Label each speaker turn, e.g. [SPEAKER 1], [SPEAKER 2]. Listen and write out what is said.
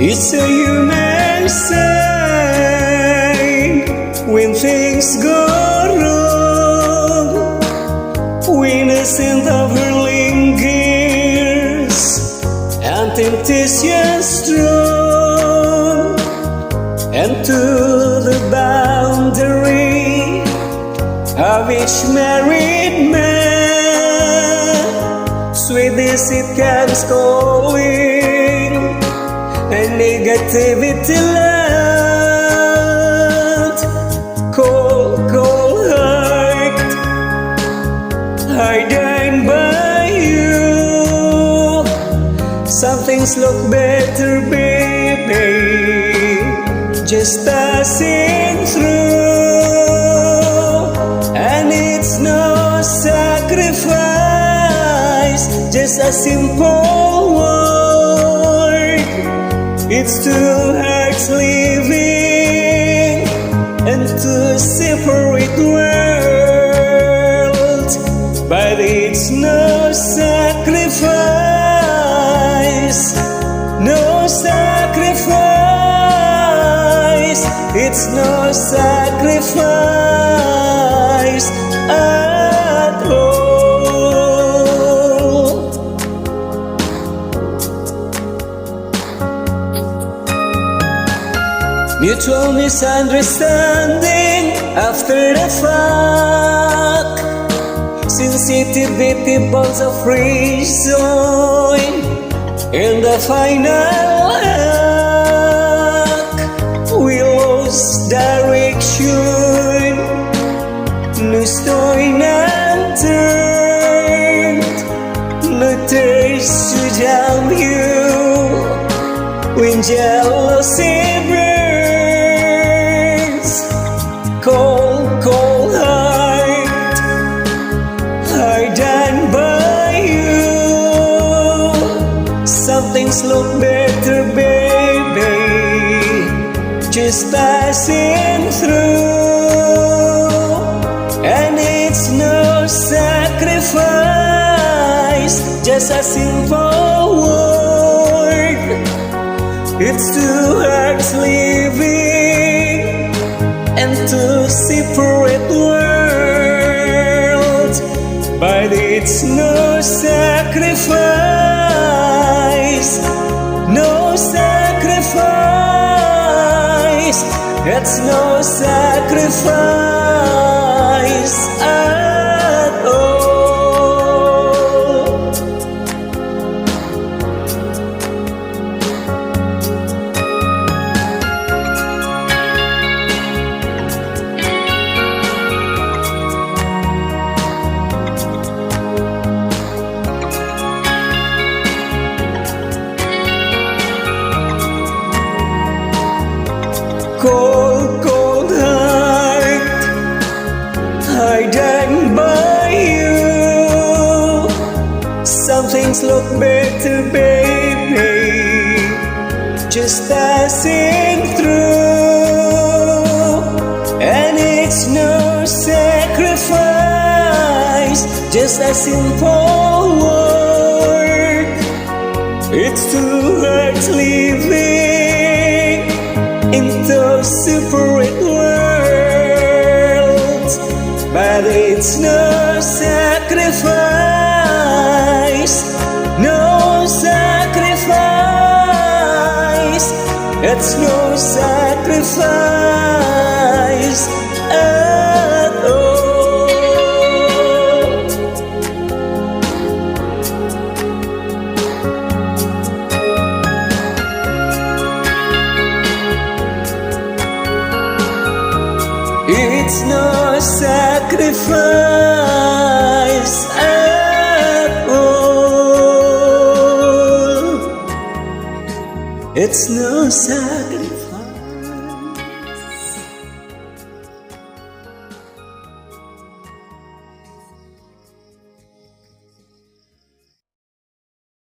[SPEAKER 1] It's a human sign when things go wrong. We innocent of hurling gears and temptation strong, and to the boundary of each married man, sweetness it comes calling, and negativity land. Cold, cold heart, hiding by you. Some things look better, baby, just passing through. And it's no sacrifice, just a simple word. It's two hearts living in two separate worlds, but it's no sacrifice, no sacrifice. It's no sacrifice at all. Mutual misunderstanding after the fact, sensitivity balls of reason in the final act. We lost direction, no stone unturned, no thirst to jump you when jealousy burns. Cold, cold heart, hardened by you. Some things look better, baby, just passing through. And it's no sacrifice, just a simple word. It's two hearts living in two separate worlds, but it's no sacrifice, no sacrifice. It's no sacrifice at all. Cold, cold heart, hardened by you. Some things look better, baby, just passing through. And it's no sacrifice, just a simple word. It's two hearts living into separate worlds, but it's no sacrifice, no sacrifice. It's no sacrifice at all. It's no sacrifice at all. It's no sacrifice.